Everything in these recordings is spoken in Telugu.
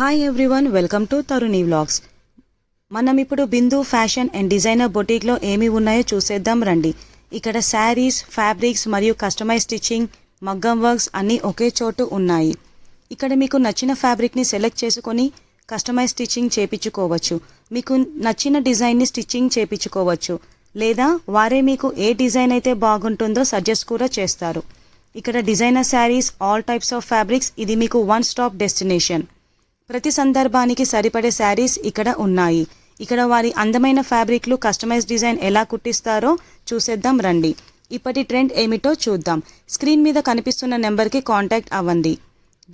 Hi everyone, welcome to Taruni vlogs. మనం ఇప్పుడు బిందు ఫ్యాషన్ అండ్ డిజైనర్ బొటీక్లో ఏమి ఉన్నాయో చూసేద్దాం రండి. ఇక్కడ శారీస్, ఫ్యాబ్రిక్స్ మరియు కస్టమైజ్ స్టిచ్చింగ్, మగ్గం వర్క్స్ అన్నీ ఒకే చోటు ఉన్నాయి. ఇక్కడ మీకు నచ్చిన ఫ్యాబ్రిక్ని సెలెక్ట్ చేసుకొని కస్టమైజ్ స్టిచ్చింగ్ చేపించుకోవచ్చు. మీకు నచ్చిన డిజైన్ని స్టిచ్చింగ్ చేపించుకోవచ్చు, లేదా వారే మీకు ఏ డిజైన్ అయితే బాగుంటుందో సజెస్ట్ కూడా చేస్తారు. ఇక్కడ designer saris, all types of fabrics, ఇది మీకు వన్ స్టాప్ డెస్టినేషన్. ప్రతి సందర్భానికి సరిపడే శారీస్ ఇక్కడ ఉన్నాయి. ఇక్కడ వారి అందమైన ఫ్యాబ్రిక్లు కస్టమైజ్ డిజైన్ ఎలా కుట్టిస్తారో చూసేద్దాం రండి. ఇప్పటి ట్రెండ్ ఏమిటో చూద్దాం. స్క్రీన్ మీద కనిపిస్తున్న నెంబర్కి కాంటాక్ట్ అవ్వండి.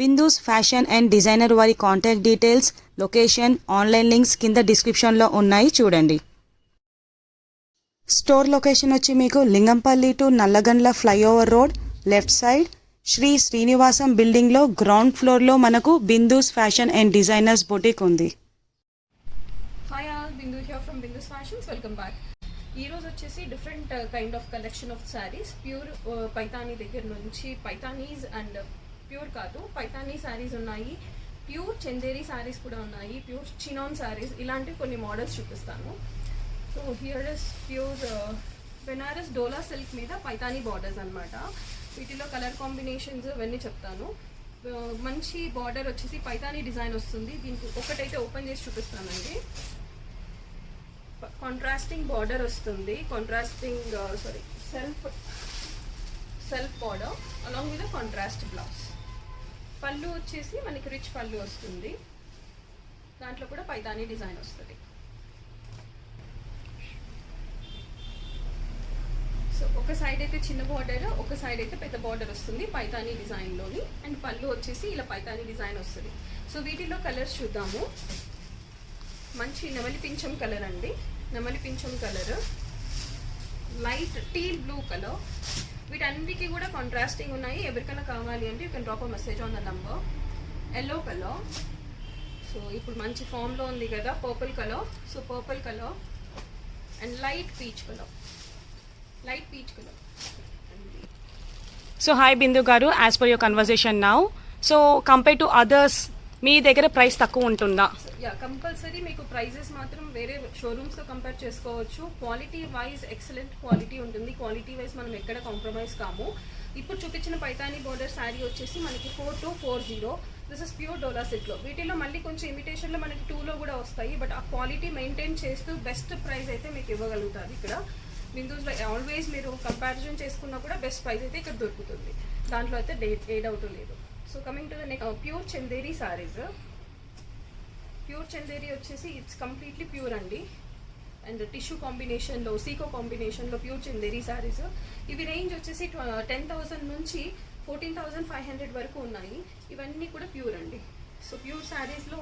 బిందూస్ ఫ్యాషన్ అండ్ డిజైనర్ వారి contact details, location, online links కింద డిస్క్రిప్షన్లో ఉన్నాయి, చూడండి. స్టోర్ లొకేషన్ వచ్చి మీకు Lingampalli to Nallagandla flyover road, left side, Sri Srinivasam బిల్డింగ్లో గ్రౌండ్ ఫ్లోర్లో మనకు Bindu's fashion and designers boutique ఉంది. Hi all, Bindu here from Bindu's fashions. Welcome back. ఈ రోజు వచ్చేసి different kind of collection of saris, pure Paithani దగ్గర నుంచి పైతానీస్ అండ్ ప్యూర్ కాదు పైతానీ శారీస్ ఉన్నాయి, ప్యూర్ చందేరి శారీస్ కూడా ఉన్నాయి, ప్యూర్ చినాన్ శారీస్, ఇలాంటి కొన్ని మోడల్స్ చూపిస్తాను. So here is pure Banaras dola silk మీద పైతానీ బార్డర్స్ అన్నమాట. వీటిలో కలర్ కాంబినేషన్స్ ఇవన్నీ చెప్తాను. మంచి బార్డర్ వచ్చేసి పైతానీ డిజైన్ వస్తుంది. దీనికి ఒకటైతే ఓపెన్ చేసి చూపిస్తానండి. కాంట్రాస్టింగ్ బార్డర్ వస్తుంది, contrasting self border along with contrast blouse. పళ్ళు వచ్చేసి మనకి రిచ్ పళ్ళు వస్తుంది, దాంట్లో కూడా పైతానీ డిజైన్ వస్తుంది. సో ఒక సైడ్ అయితే చిన్న బార్డర్, ఒక సైడ్ అయితే పెద్ద బార్డర్ వస్తుంది పైతానీ డిజైన్లోని, అండ్ పళ్ళు వచ్చేసి ఇలా పైతానీ డిజైన్ వస్తుంది. సో వీటిలో కలర్స్ చూద్దాము. మంచి నెమలి పింఛం కలర్ అండి, నెమలి పింఛం colour, light teal blue colour. వీటన్నిటికీ కూడా కాంట్రాస్టింగ్ ఉన్నాయి. ఎవరికైనా కావాలి అంటే you can drop a message on the number. Yellow colour, so ఇప్పుడు మంచి ఫామ్లో ఉంది కదా purple colour. So purple colour and light peach colour. So hi Bindu garu, as per your conversation now, so compare to others మీ దగ్గర ప్రైస్ తక్కువ ఉంటుందా? యా, కంపల్సరీ మీకు ప్రైజెస్ మాత్రం వేరే షోరూమ్స్తో కంపేర్ చేసుకోవచ్చు. క్వాలిటీ వైజ్ ఎక్సలెంట్ క్వాలిటీ ఉంటుంది. క్వాలిటీ వైజ్ మనం ఎక్కడ కాంప్రమైజ్ కాము. ఇప్పుడు చూపించిన పైతానీ బోర్డర్ శారీ వచ్చేసి మనకి 4240. దిస్ ఇస్ ప్యూర్ డోలా సిల్క్లో. వీటిలో మళ్ళీ కొంచెం ఇమిటేషన్లో మనకి 2లో కూడా వస్తాయి, బట్ ఆ క్వాలిటీ మెయింటైన్ చేస్తూ బెస్ట్ ప్రైస్ అయితే మీకు ఇవ్వగలుగుతారు. ఇక్కడ బిందూస్లో ఆల్వేస్ మీరు కంపారిజన్ చేసుకున్నా కూడా బెస్ట్ ప్రైస్ అయితే ఇక్కడ దొరుకుతుంది, దాంట్లో అయితే ఏ డౌట్ లేదు. So coming to the next pure Chanderi saris. Pure Chanderi వచ్చేసి ఇట్స్ కంప్లీట్లీ ప్యూర్ అండి, అండ్ టిష్యూ కాంబినేషన్లో, సీకో కాంబినేషన్లో ప్యూర్ చందేరి సారీస్. ఇవి రేంజ్ వచ్చేసి 10,000 నుంచి 14,500 వరకు ఉన్నాయి. ఇవన్నీ కూడా ప్యూర్ అండి. సో ప్యూర్ శారీస్లో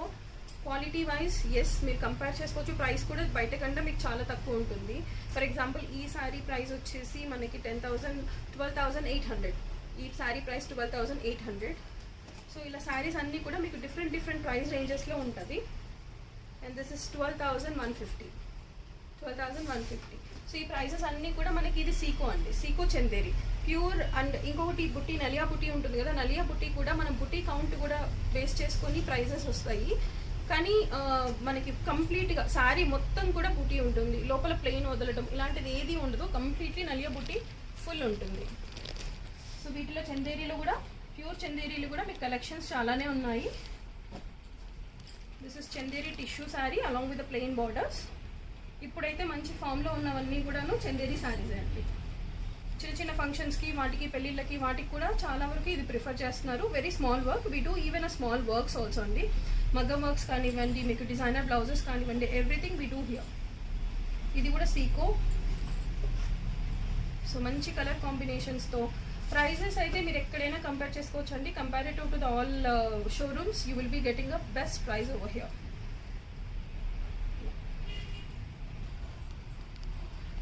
క్వాలిటీ వైజ్ ఎస్ మీరు కంపేర్ చేసుకోవచ్చు. ప్రైస్ కూడా బయట కన్నా మీకు చాలా తక్కువ ఉంటుంది. ఫర్ ఎగ్జాంపుల్ ఈ శారీ ప్రైస్ వచ్చేసి మనకి 12,800. ఈ శారీ ప్రైస్ 12,800. సో ఇలా శారీస్ అన్నీ కూడా మీకు డిఫరెంట్ ప్రైస్ రేంజెస్లో ఉంటుంది. And this is 12,150. సో ఈ ప్రైసెస్ అన్నీ కూడా మనకి ఇది సీకో అండి, సీకో చందేరి ప్యూర్. అండ్ ఇంకొకటి బుట్టి, నలియా బుట్టి ఉంటుంది కదా, నలియా బుట్టి కూడా మనం బుట్టి కౌంట్ కూడా బేస్ చేసుకొని ప్రైజెస్ వస్తాయి. కానీ మనకి కంప్లీట్గా శారీ మొత్తం కూడా బుటీ ఉంటుంది, లోపల ప్లెయిన్ వదలడం ఇలాంటిది ఏది ఉండదు. కంప్లీట్లీ నలియా బుటీ ఫుల్ ఉంటుంది. సో వీటిలో చందేరీలో కూడా, ప్యూర్ చందేరీలు కూడా మీకు కలెక్షన్స్ చాలానే ఉన్నాయి. This is Chanderi tissue sari along with plain borders. ఇప్పుడైతే మంచి ఫామ్లో ఉన్నవన్నీ కూడాను చందేరి శారీస్ అండి. చిన్న ఫంక్షన్స్కి, వాటికి, పెళ్ళిళ్ళకి, వాటికి కూడా చాలా వరకు ఇది ప్రిఫర్ చేస్తున్నారు. Very small work, we do even a small works also అండి. మగ్గం వర్క్స్ కానివ్వండి, మీకు డిజైనర్ బ్లౌజెస్ కానివ్వండి, ఎవ్రీథింగ్ వీ డూ హియర్. ఇది కూడా సీకో. సో మంచి కలర్ కాంబినేషన్స్తో. ప్రైజెస్ అయితే మీరు ఎక్కడైనా కంపేర్ చేసుకోవచ్చు అండి. Comparative to the all showrooms you will be getting a best price over here.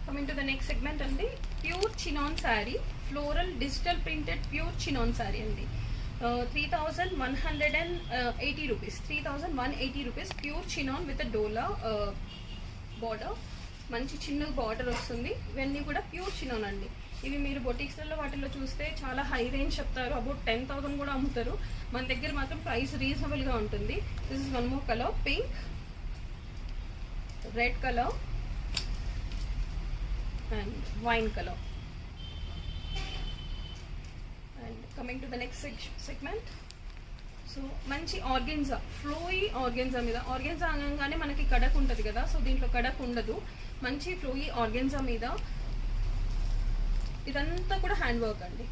Coming to the next segment అండి, pure chinon sari, floral digital printed pure chinon sari అండి. 3,180 rupees. 3,180 rupees pure chinon with dola border. మంచి చిన్న బార్డర్ వస్తుంది. ఇవన్నీ కూడా ప్యూర్ చినాన్ అండి. ఇవి మీరు బొటిక్స్లలో వాటిలో చూస్తే చాలా హై రేంజ్ చెప్తారు, అబౌట్ 10,000 కూడా అమ్ముతారు. మన దగ్గర మాత్రం ప్రైస్ రీజనబుల్గా ఉంటుంది. This is one more colour, pink, red colour and wine colour. And coming to the next segment. So మంచి ఆర్గెన్జా, ఫ్లోయి ఆర్గెన్జా మీద, ఆర్గెన్జా అనగానే మనకి కడక్ ఉంటుంది కదా, సో దీంట్లో కడక్ ఉండదు. మంచి ఫ్లోయి ఆర్గెన్జా మీద ఇదంతా కూడా హ్యాండ్ వర్క్ అండి.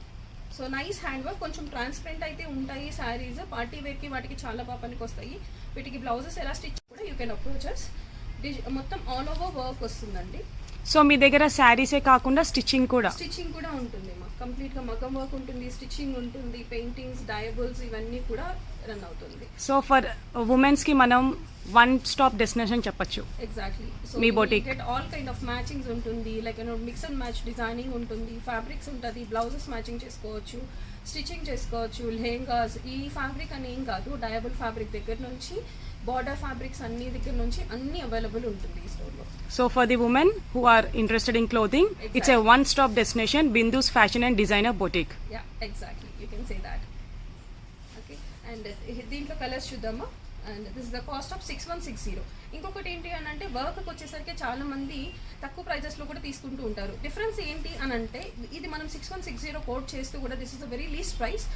సో నైస్ హ్యాండ్ వర్క్, కొంచెం ట్రాన్స్పరెంట్ అయితే ఉంటాయి శారీస్, పార్టీ వేర్కి వాటికి చాలా బాగా పనికి వస్తాయి. వీటికి బ్లౌజెస్ ఎలా స్టిచ్ కూడా యూ కెన్ అప్రోచెస్. మొత్తం ఆల్ ఓవర్ వర్క్ వస్తుందండి. సో మీ దగ్గర శారీసే కాకుండా స్టిచ్చింగ్ కూడా ఉంటుంది మా కంప్లీట్గా మగ్గం వర్క్ ఉంటుంది, స్టిచ్చింగ్ ఉంటుంది, పెయింటింగ్స్, డయబుల్స్ ఇవన్నీ కూడా రన్ అవుతుంది. సో ఫర్ ఉమెన్స్ కి మనం వన్ స్టాప్ డెస్టినేషన్ చెప్పొచ్చు. ఎగ్జాక్ట్లీ. సో మీ boutique get all kind of matchings ఉంటుంది, like mix and match designing ఉంటుంది, ఫ్యాబ్రిక్స్ ఉంటుంది, బ్లౌజెస్ మ్యాచింగ్ చేసుకోవచ్చు, స్టిచ్చింగ్ చేసుకోవచ్చు, లెహెంగాస్. ఈ ఫ్యాబ్రిక్ అని ఏం కాదు, డయబుల్ ఫ్యాబ్రిక్ దగ్గర నుంచి బార్డర్ ఫ్యాబ్రిక్స్ అన్ని దగ్గర నుంచి అన్ని అవైలబుల్ ఉంటుంది ఈ స్టోర్లో. So for the women who are interested in clothing, it's a one stop destination, Bindu's fashion and designer boutique. Yeah exactly, you can say that. Okay, and దీంట్లో కలర్స్ చూద్దామా. And this is the cost of 6160. ఇంకొకటి ఏంటి అని అంటే వర్క్కి వచ్చేసరికి చాలా మంది తక్కువ ప్రైజెస్లో కూడా తీసుకుంటూ ఉంటారు. డిఫరెన్స్ ఏంటి అని అంటే ఇది మనం 6160 కోట్ చేస్తూ కూడా this is the very least price.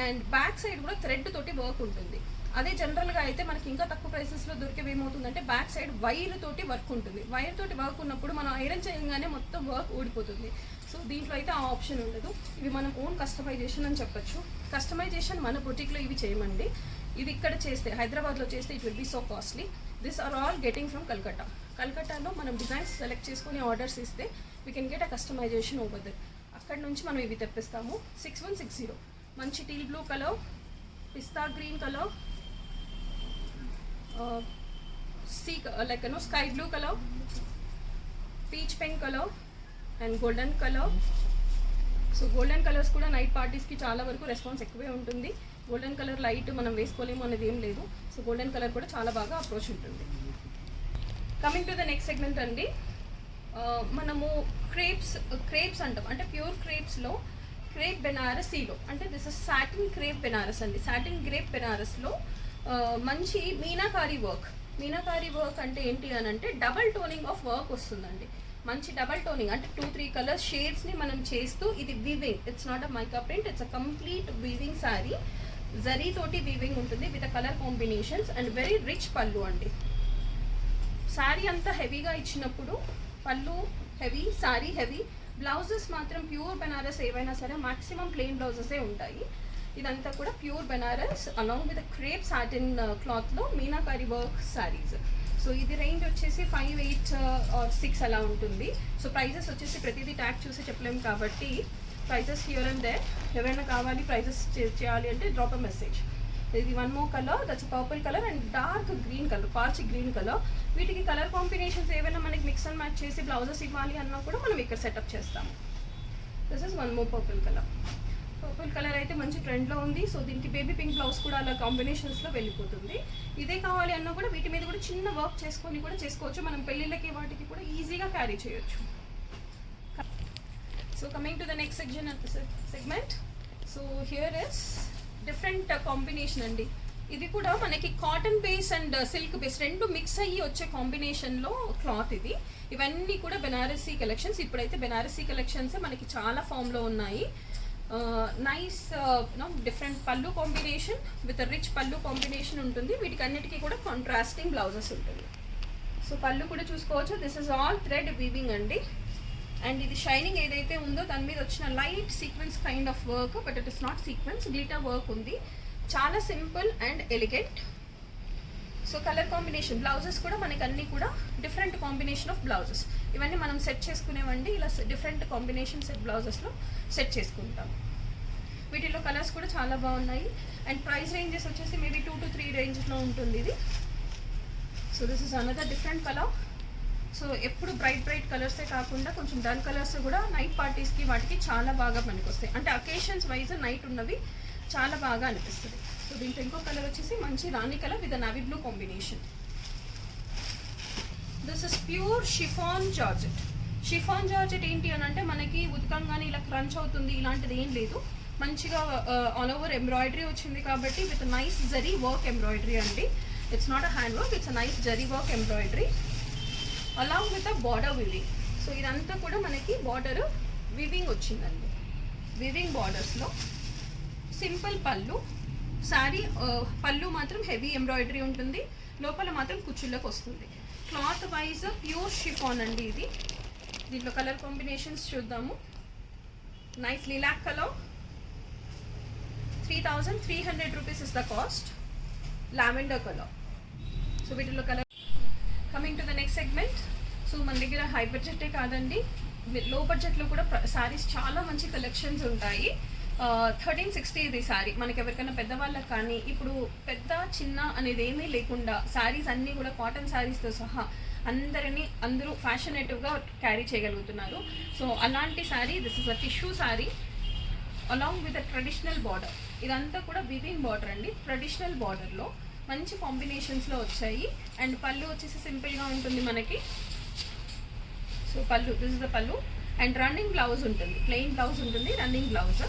And back side కూడా థ్రెడ్ తోటి వర్క్ ఉంటుంది. అదే జనరల్గా అయితే మనకి ఇంకా తక్కువ ప్రైసెస్లో దొరికేవి ఏమవుతుందంటే బ్యాక్ సైడ్ వైర్ తోటి వర్క్ ఉంటుంది. వైర్ తోటి వర్క్ ఉన్నప్పుడు మనం ఐరన్ చేయగానే మొత్తం వర్క్ ఊడిపోతుంది. సో దీంట్లో అయితే ఆ ఆప్షన్ ఉండదు. ఇవి మనం ఓన్ కస్టమైజేషన్ అని చెప్పొచ్చు. కస్టమైజేషన్ మన బొటిక్లో ఇవి చేయమండి. ఇది ఇక్కడ చేస్తే, హైదరాబాద్లో చేస్తే it will be so costly. This are all getting from Calcutta. కల్కట్టాలో మనం డిజైన్స్ సెలెక్ట్ చేసుకొని ఆర్డర్స్ ఇస్తే we can get a customization over there. అక్కడ నుంచి మనం ఇవి తెప్పిస్తాము. 6160 మంచి teal blue colour, pista green colour, like sky blue colour, peach pink colour and golden colour. So golden colours కూడా నైట్ పార్టీస్కి చాలా వరకు రెస్పాన్స్ ఎక్కువే ఉంటుంది. గోల్డెన్ కలర్ లైట్ మనం వేసుకోలేము అనేది ఏం లేదు. సో గోల్డెన్ కలర్ కూడా చాలా బాగా అప్రోచ్ ఉంటుంది. Coming to the next segment అండి. మనము క్రేప్స్ అంటాం, అంటే ప్యూర్ క్రేప్స్లో క్రేప్ బెనారసీలో, అంటే this is satin crepe Banaras అండి. సాటిన్ క్రేప్ బెనారస్లో మంచి మీనాకారీ వర్క్ అంటే ఏంటి అని అంటే డబల్ టోనింగ్ ఆఫ్ వర్క్ వస్తుందండి. మంచి డబల్ టోనింగ్ అంటే 2-3 కలర్ షేడ్స్ని మనం చేస్తూ, ఇది weaving, it's not a mica print, it's a complete weaving sari. Zari తోటి వీవింగ్ ఉంటుంది with colour combinations and very rich పళ్ళు అండి. శారీ అంతా హెవీగా ఇచ్చినప్పుడు పళ్ళు హెవీ, శారీ హెవీ. బ్లౌజెస్ మాత్రం ప్యూర్ బెనారస్ ఏవైనా సరే మాక్సిమం ప్లెయిన్ బ్లౌజెసే ఉంటాయి. ఇదంతా కూడా pure Banaras along with crepe satin క్లాత్లో మీనాకారీ వర్క్ శారీస్. సో ఇది రేంజ్ వచ్చేసి 5, 8 or 6 అలా ఉంటుంది. సో ప్రైజెస్ వచ్చేసి ప్రతిదీ ట్యాగ్ చూసి చెప్పలేము కాబట్టి ప్రైజెస్ హియర్ అండ్ దేర్. ఎవరైనా కావాలి ప్రైజెస్ చేయాలి అంటే డ్రాప్ అ మెసేజ్. ఇది one more colour, that's purple colour and dark green colour, పార్చి గ్రీన్ కలర్. వీటికి కలర్ కాంబినేషన్స్ ఏవైనా మనకి మిక్స్ అండ్ మ్యాచ్ చేసి బ్లౌజెస్ ఇవ్వాలి అన్నా కూడా మనం ఇక్కడ సెటప్ చేస్తాము. This is one more purple colour. Purple colour అయితే మంచి ట్రెండ్లో ఉంది. సో దీనికి బేబీ పింక్ బ్లౌజ్ కూడా అలా కాంబినేషన్స్లో వెళ్ళిపోతుంది. ఇదే కావాలి అన్నా కూడా వీటి మీద కూడా చిన్న వర్క్ చేసుకొని కూడా చేసుకోవచ్చు. మనం పెళ్ళిళ్ళకి వాటికి కూడా ఈజీగా క్యారీ చేయొచ్చు. So coming to the next segment. So here is different combination అండి. ఇది కూడా మనకి cotton base and silk base రెండు మిక్స్ అయ్యి వచ్చే కాంబినేషన్లో క్లాత్ ఇది. ఇవన్నీ కూడా బెనారసీ కలెక్షన్స్. ఇప్పుడైతే బెనారసీ కలెక్షన్స్ మనకి చాలా ఫామ్లో ఉన్నాయి. నైస్ డిఫరెంట్ పళ్ళు కాంబినేషన్ విత్ రిచ్ పళ్ళు కాంబినేషన్ ఉంటుంది. వీటికి అన్నిటికీ కూడా కాంట్రాస్టింగ్ బ్లౌజెస్ ఉంటుంది. సో పళ్ళు కూడా చూసుకోవచ్చు. This is all thread weaving అండి. అండ్ ఇది షైనింగ్ ఏదైతే ఉందో దాని మీద వచ్చిన light sequence kind of work, but it is not sequence, glitter work ఉంది. చాలా simple and elegant. So colour combination blouses కూడా మనకి అన్నీ కూడా డిఫరెంట్ కాంబినేషన్ ఆఫ్ బ్లౌజెస్. ఇవన్నీ మనం సెట్ చేసుకునేవండి. ఇలా డిఫరెంట్ కాంబినేషన్ సెట్ బ్లౌజెస్లో సెట్ చేసుకుంటాం. వీటిలో కలర్స్ కూడా చాలా బాగున్నాయి. అండ్ ప్రైస్ రేంజెస్ వచ్చేసి మేబీ 2 to 3 రేంజ్లో ఉంటుంది ఇది. So this is another different colour. So ఎప్పుడు బ్రైట్ కలర్సే కాకుండా కొంచెం డల్ కలర్స్ కూడా నైట్ పార్టీస్కి వాటికి చాలా బాగా పనికొస్తాయి. అంటే అకేషన్స్ వైజ్ నైట్ ఉన్నవి చాలా బాగా అనిపిస్తుంది. సో దీంట్లో ఇంకో కలర్ వచ్చేసి మంచి రాణి colour with navy blue combination. This is pure chiffon georgette. Chiffon georgette ఏంటి అని అంటే మనకి ఉతకంగానే ఇలా క్రంచ్ అవుతుంది ఇలాంటిది ఏం లేదు. మంచిగా ఆల్ ఓవర్ ఎంబ్రాయిడరీ వచ్చింది కాబట్టి with nice zari work embroidery అండి. It's not a hand work, it's a nice zari work embroidery along with a border weaving. So ఇదంతా కూడా మనకి బార్డర్ వివింగ్ వచ్చిందండి. వివింగ్ బార్డర్స్లో సింపుల్ పళ్ళు. శారీ పళ్ళు మాత్రం హెవీ ఎంబ్రాయిడరీ ఉంటుంది, లోపల మాత్రం కుచ్చుళ్ళకి వస్తుంది. క్లాత్ వైజ్ ప్యూర్ షిఫాన్ అండి ఇది. దీంట్లో కలర్ కాంబినేషన్స్ చూద్దాము. Nice lilac colour, 3300 rupees is the cost. Lavender color. So వీటిలో colour. Coming to the next segment. So మన దగ్గర హై బడ్జెటే కాదండి, లో బడ్జెట్లో కూడా శారీస్ చాలా మంచి కలెక్షన్స్ ఉంటాయి. 1360 ఇది శారీ. మనకి ఎవరికైనా పెద్దవాళ్ళకి కానీ ఇప్పుడు పెద్ద చిన్న అనేది ఏమీ లేకుండా శారీస్ అన్నీ కూడా కాటన్ శారీస్తో సహా అందరూ ఫ్యాషనేటివ్గా క్యారీ చేయగలుగుతున్నారు. సో అలాంటి sari, this is a tissue sari along with a traditional border. ఇదంతా కూడా వివింగ్ బార్డర్ అండి. ట్రెడిషనల్ బార్డర్లో మంచి కాంబినేషన్స్లో వచ్చాయి. అండ్ పళ్ళు వచ్చేసి సింపుల్గా ఉంటుంది మనకి. సో పళ్ళు, దిస్ ఇస్ ద పళ్ళు. అండ్ రన్నింగ్ బ్లౌజ్ ఉంటుంది, ప్లెయిన్ బ్లౌజ్ ఉంటుంది, రన్నింగ్ బ్లౌజ్.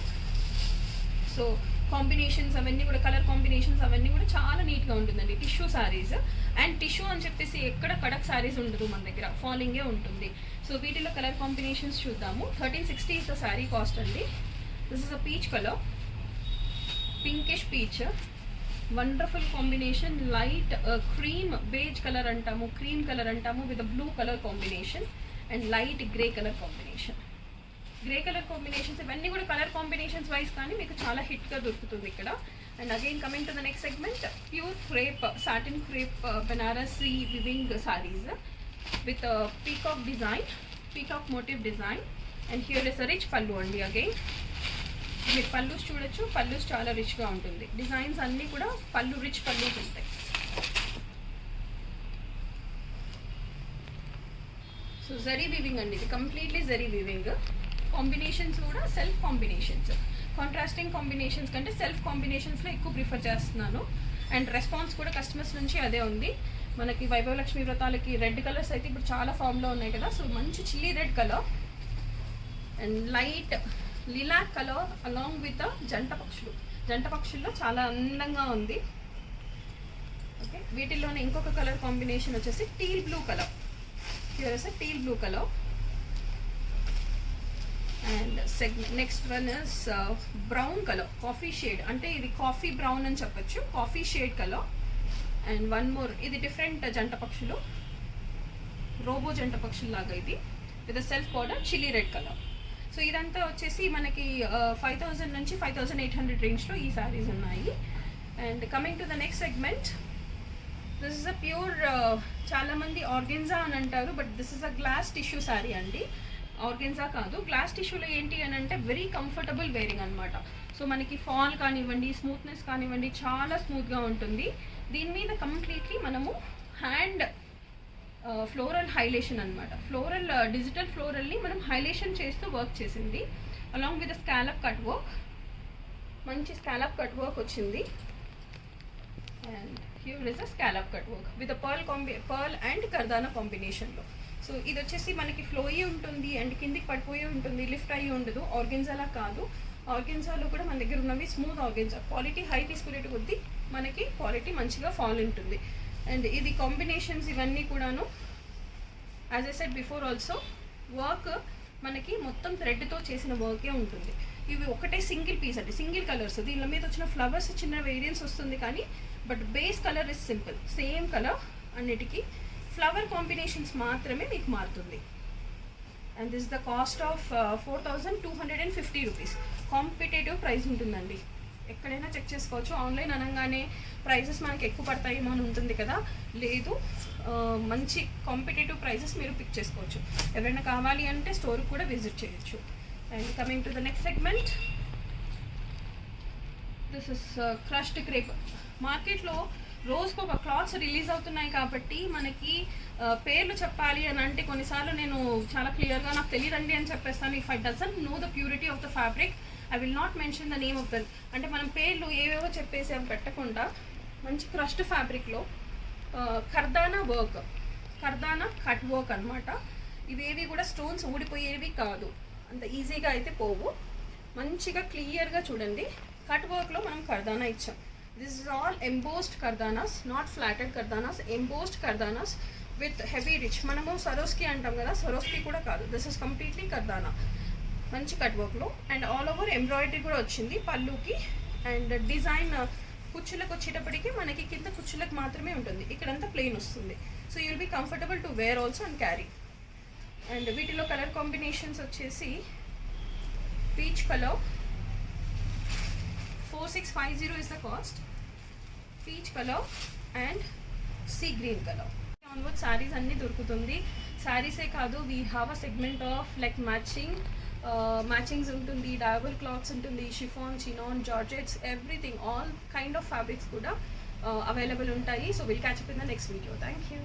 సో కాంబినేషన్స్ అవన్నీ కూడా, కలర్ కాంబినేషన్స్ అవన్నీ కూడా చాలా నీట్గా ఉంటుందండి. టిష్యూ శారీస్. అండ్ టిష్యూ అని చెప్పేసి ఎక్కడ కడక్ శారీస్ ఉండదు మన దగ్గర, ఫాలింగే ఉంటుంది. సో వీటిలో కలర్ కాంబినేషన్స్ చూద్దాము. 1360 ఇస్ ద శారీ కాస్ట్ అండి. This is a peach colour, pinkish peach, wonderful combination. Light cream beige colour అంటాము, క్రీమ్ కలర్ అంటాము, with blue colour combination. And light grey colour combination. Grey colour combinations ఇవన్నీ కూడా కలర్ కాంబినేషన్స్ వైజ్ కానీ మీకు చాలా హిట్గా దొరుకుతుంది ఇక్కడ. And again coming to the next segment, pure crepe, satin crepe Banarasi weaving saris with peacock design, peacock motif design. And here is a rich పళ్ళు అండి. అగైన్ మీరు పళ్ళుస్ చూడొచ్చు, పళ్ళుస్ చాలా రిచ్గా ఉంటుంది. డిజైన్స్ అన్నీ కూడా పళ్ళు, రిచ్ పళ్ళుస్ ఉంటాయి. సో జరీ వీవింగ్ అండి ఇది, కంప్లీట్లీ జరీ వీవింగ్. కాంబినేషన్స్ కూడా సెల్ఫ్ కాంబినేషన్స్, కాంట్రాస్టింగ్ కాంబినేషన్స్ కంటే సెల్ఫ్ కాంబినేషన్స్లో ఎక్కువ ప్రిఫర్ చేస్తున్నాను. అండ్ రెస్పాన్స్ కూడా కస్టమర్స్ నుంచి అదే ఉంది. మనకి వైభవ లక్ష్మి వ్రతాలకి రెడ్ కలర్స్ అయితే ఇప్పుడు చాలా ఫామ్లో ఉన్నాయి కదా. సో మంచి chilli red colour and light lilac colour along with జంట పక్షులు. జంట పక్షుల్లో చాలా అందంగా ఉంది. ఓకే, వీటిల్లోనే ఇంకొక కలర్ కాంబినేషన్ వచ్చేసి teal blue colour. Here is a teal blue color. And next one is brown color, coffee shade. అంటే ఇది కాఫీ బ్రౌన్ అని చెప్పొచ్చు, coffee shade colour. And one more, ఇది డిఫరెంట్ జంట పక్షులు, రోబో జంట పక్షులు లాగా ఇది, with self border chilli red colour. So ఇదంతా వచ్చేసి మనకి 5000 నుంచి 5800 రేంజ్లో ఈ శారీస్ ఉన్నాయి. And coming to the next segment, this is a pure, చాలామంది ఆర్గెన్జా అని అంటారు, but this is a glass tissue sari అండి. ఆర్గెన్జా కాదు, గ్లాస్ టిష్యూలో ఏంటి అని అంటే వెరీ కంఫర్టబుల్ వేరింగ్ అనమాట. సో మనకి ఫాల్ కానివ్వండి, స్మూత్నెస్ కానివ్వండి, చాలా స్మూత్గా ఉంటుంది. దీని మీద కంప్లీట్లీ మనము హ్యాండ్ ఫ్లోరల్ హైలేషన్ అనమాట, ఫ్లోరల్ డిజిటల్ ఫ్లోరల్ని మనం హైలేషన్ చేస్తూ వర్క్ చేసింది. Along with scallop cut work, మంచి స్కాలప్ కట్ వర్క్ వచ్చింది. And here is a scallop cut work with pearl and kardana కాంబినేషన్లో. సో ఇది వచ్చేసి మనకి ఫ్లోయి ఉంటుంది అండ్ కిందికి పడిపోయి ఉంటుంది, లిఫ్ట్ అయ్యి ఉండదు. ఆర్గెన్జాలా కాదు, ఆర్గెన్జాలో కూడా మన దగ్గర ఉన్నవి స్మూత్ ఆర్గెన్జా. క్వాలిటీ హై తీసుకునేటి కొద్దీ మనకి క్వాలిటీ మంచిగా ఫాల్ ఉంటుంది. అండ్ ఇది కాంబినేషన్స్ ఇవన్నీ కూడాను as I said before also, work మనకి మొత్తం థ్రెడ్తో చేసిన వర్కే ఉంటుంది. ఇవి ఒకటే సింగిల్ పీస్ అండి, సింగిల్ కలర్స్. దీని మీద వచ్చిన ఫ్లవర్స్ చిన్న వేరియన్స్ వస్తుంది కానీ but base colour is simple, same colour. అన్నిటికీ ఫ్లవర్ కాంబినేషన్స్ మాత్రమే మీకు మారుతుంది. And this the cost of 4250 rupees. Competitive price ఉంటుందండి, ఎక్కడైనా చెక్ చేసుకోవచ్చు. ఆన్లైన్ అనగానే ప్రైజెస్ మనకి ఎక్కువ పడతాయేమో అని ఉంటుంది కదా, లేదు, మంచి కాంపిటేటివ్ ప్రైజెస్ మీరు పిక్ చేసుకోవచ్చు. ఎవరైనా కావాలి అంటే స్టోర్కి కూడా విజిట్ చేయొచ్చు. And coming to the next segment, this is crushed crepe. మార్కెట్లో రోజుకు ఒక క్లాత్స్ రిలీజ్ అవుతున్నాయి కాబట్టి మనకి పేర్లు చెప్పాలి అని అంటే కొన్నిసార్లు నేను చాలా క్లియర్గా నాకు తెలియదండి అని చెప్పేస్తాను. If I doesn't know the purity of the fabric I will not mention the name of them. అంటే మనం పేర్లు ఏవేవో చెప్పేసి అవి పెట్టకుండా మంచి క్రష్డ్ ఫ్యాబ్రిక్లో కర్దానా వర్క్, కర్దానా కట్ వర్క్ అనమాట. ఇవేవి కూడా స్టోన్స్ ఊడిపోయేవి కాదు, అంత ఈజీగా అయితే పోవు. మంచిగా క్లియర్గా చూడండి, కట్ వర్క్లో మనం కర్దానా ఇచ్చాం. This is all embossed kardanas, not flatted kardanas, embossed kardanas with heavy rich. మనము సరోస్కి అంటాం కదా, సరోస్కి కూడా కాదు, దిస్ ఇస్ కంప్లీట్లీ కర్దానా. మంచి కట్ వర్క్లో అండ్ ఆల్ ఓవర్ ఎంబ్రాయిడరీ కూడా వచ్చింది పళ్ళుకి. అండ్ డిజైన్ కుచ్చులకు వచ్చేటప్పటికి మనకి కింద కుచ్చులకు మాత్రమే ఉంటుంది, ఇక్కడంతా ప్లెయిన్ వస్తుంది. So you will be comfortable to wear also and carry. And వీటిలో కలర్ కాంబినేషన్స్ వచ్చేసి peach colour, 4650 is the cost. Peach colour and sea green colour. Onward saris అన్నీ దొరుకుతుంది. శారీసే కాదు, we have a segment of like matchings ఉంటుంది, డయబుల్ క్లాత్స్ ఉంటుంది, chiffon, chinon, georgettes, everything, all kind of fabrics కూడా అవైలబుల్ ఉంటాయి. So will catch up in the next video. Thank you.